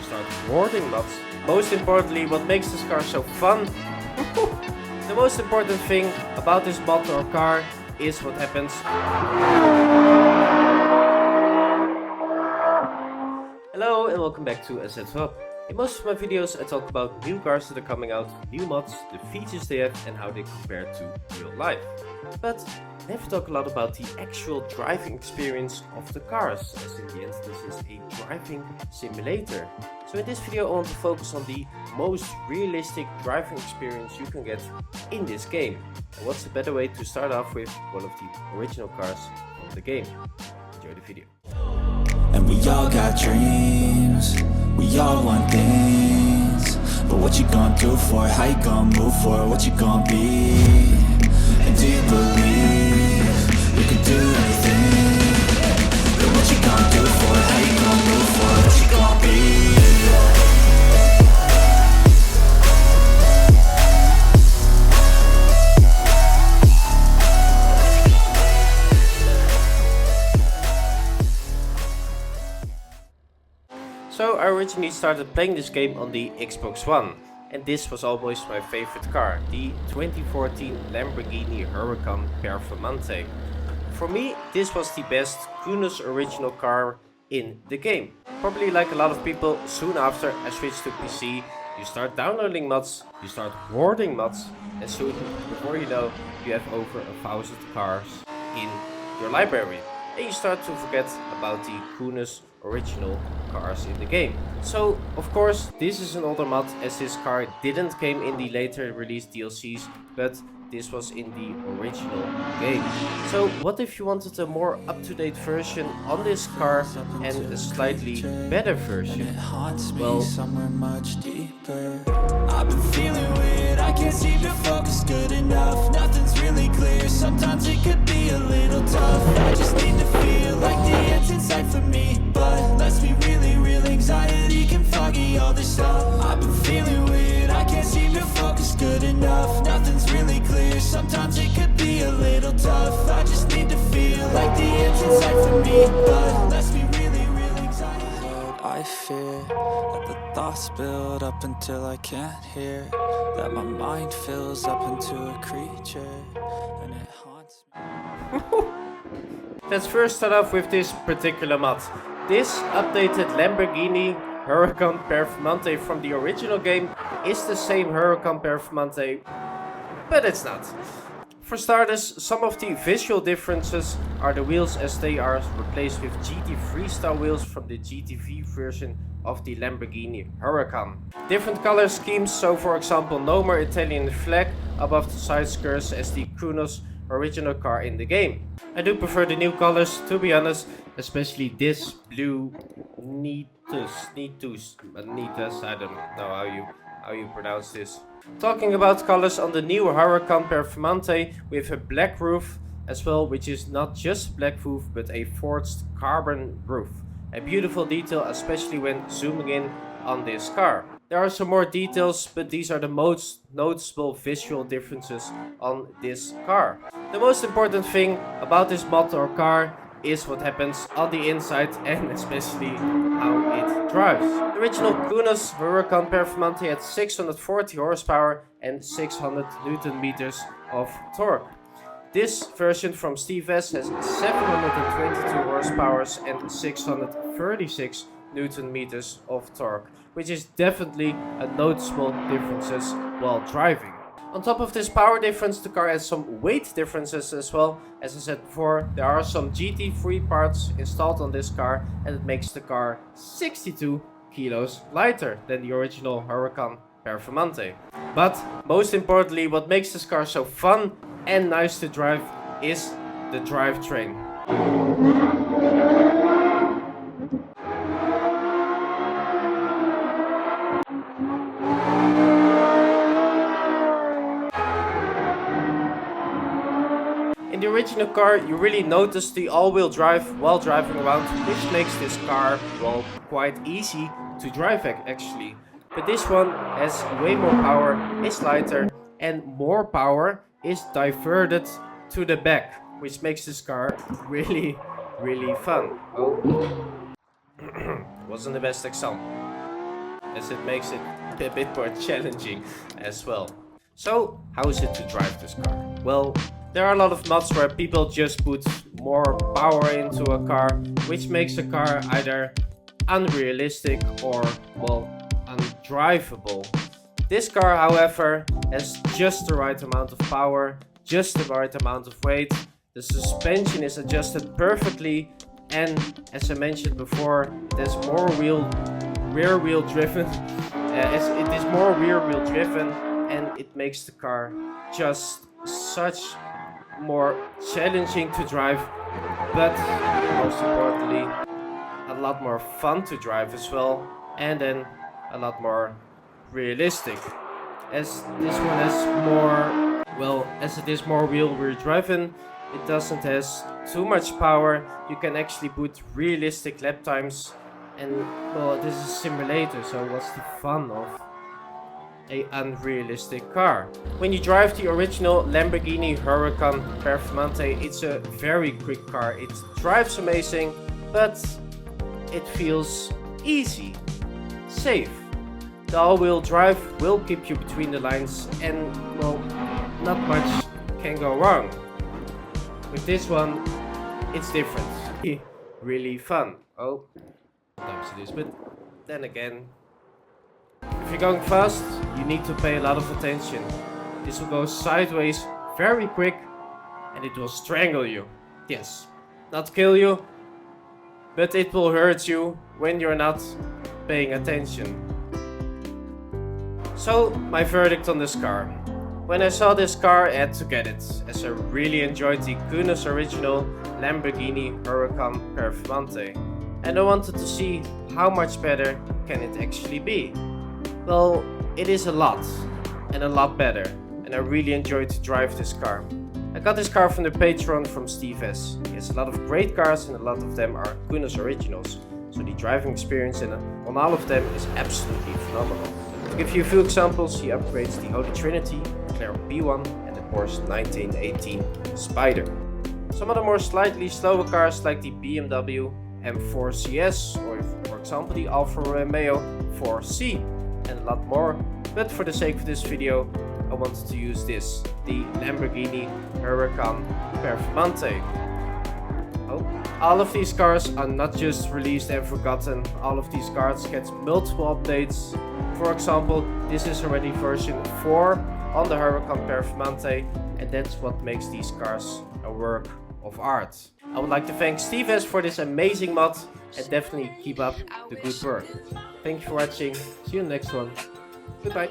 start hoarding mods. Most importantly, what makes this car so fun? The most important thing about this mod or car is what happens. Hello and welcome back to Assetto. In most of my videos I talk about new cars that are coming out, new mods, the features they have and how they compare to real life. But I never talk a lot about the actual driving experience of the cars, as in the end this is a driving simulator. So in this video I want to focus on the most realistic driving experience you can get in this game. And what's a better way to start off with one of the original cars from the game. Enjoy the video. And we all got dreams, we all want things. But what you gonna do for it? How you gonna move for it? What you gonna be? And do you believe you can do anything? But what you gonna do for it? How you gonna move for it? What you gonna be? So I originally started playing this game on the Xbox One, and this was always my favorite car, the 2014 Lamborghini Huracan Performante. For me, this was the best Kunos original car in the game. Probably like a lot of people, soon after I switched to PC, you start downloading mods, you start hoarding mods, and soon, before you know, you have over 1,000 cars in your library. And you start to forget about the Kunos original cars in the game. So of course this is an older mod, as this car didn't came in the later released DLCs, but this was in the original game. So what if you wanted a more up-to-date version on this car and a slightly better version? Well, somewhere much deeper. I've been feeling weird, I can't seem to focus good enough. Nothing's really clear, sometimes it could be a little tough. I just need to feel like the end's inside for me, but let's be real anxiety can foggy all this stuff. I've been feeling weird, I can't seem to focus good enough. Nothing's really clear, sometimes it could be a little tough. I just need to feel like the end's inside for me, but let's be real anxiety. I fear that the thoughts build up until I can't hear, that my mind fills up into a creature and it haunts me. Let's first start off with this particular mod. This updated Lamborghini Huracan Performante from the original game is the same Huracan Performante, but it's not. For starters, some of the visual differences are the wheels, as they are replaced with GT3 style wheels from the GTV version of the Lamborghini Huracan. Different color schemes, so for example no more Italian flag above the side skirts as the Kunos original car in the game. I do prefer the new colors, to be honest, especially this blue Nitus, I don't know how you pronounce this. Talking about colors, on the new Huracan Performante we have a black roof as well, which is not just black roof but a forged carbon roof. A beautiful detail, especially when zooming in on this car. There are some more details, but these are the most noticeable visual differences on this car. The most important thing about this mod or car is what happens on the inside and especially how it drives. The original Kunos Huracan Performante had 640 horsepower and 600 Newton meters of torque. This version from Steve S has 722 horsepower and 636 Newton meters of torque, which is definitely a noticeable differences while driving. On top of this power difference, the car has some weight differences as well. As I said before, there are some GT3 parts installed on this car, and it makes the car 62 kilos lighter than the original Huracan Performante. But most importantly, what makes this car so fun and nice to drive is the drivetrain. In the original car, you really notice the all-wheel drive while driving around, which makes this car, well, quite easy to drive actually. But this one has way more power, is lighter, and more power is diverted to the back, which makes this car really fun. Oh, wasn't the best example. as it makes it a bit more challenging as well. So, how is it to drive this car? Well, there are a lot of mods where people just put more power into a car, which makes the car either unrealistic or, well, undrivable. This car, however, has just the right amount of power, just the right amount of weight. The suspension is adjusted perfectly, and as I mentioned before, there's more rear wheel driven. As it is more rear wheel driven, and it makes the car just such more challenging to drive, but most importantly, a lot more fun to drive as well, and then a lot more realistic. As this one has more, well, as it is more rear driven, it doesn't has too much power. You can actually put realistic lap times, and well, this is a simulator, so what's the fun of a unrealistic car? When you drive the original Lamborghini Huracan Performante, it's a very quick car. It drives amazing, but it feels easy, safe. The all-wheel drive will keep you between the lines, and well, not much can go wrong. With this one, it's different. Really fun. Oh, sometimes it is, but then again, if you're going fast, you need to pay a lot of attention. This will go sideways very quick, and it will strangle you. Yes, not kill you, but it will hurt you when you're not paying attention. So, my verdict on this car. When I saw this car, I had to get it, as I really enjoyed the Kunos original Lamborghini Huracan Performante, and I wanted to see how much better can it actually be. Well, it is a lot, and a lot better, and I really enjoyed to drive this car. I got this car from the Patreon from Steve S. He has a lot of great cars, and a lot of them are Kunos originals, so the driving experience on all of them is absolutely phenomenal. To give you a few examples, he upgrades the Holy Trinity, McLaren P1 and the Porsche 1918 Spider. Some of the more slightly slower cars like the BMW M4 CS or for example the Alfa Romeo 4C and a lot more, but for the sake of this video I wanted to use this, the Lamborghini Huracan Performante. All of these cars are not just released and forgotten, all of these cars get multiple updates. For example, this is already version 4 on the Huracan Performante, and that's what makes these cars a work of art. I would like to thank Steve S for this amazing mod, and definitely keep up the good work. Thank you for watching, see you in the next one, goodbye.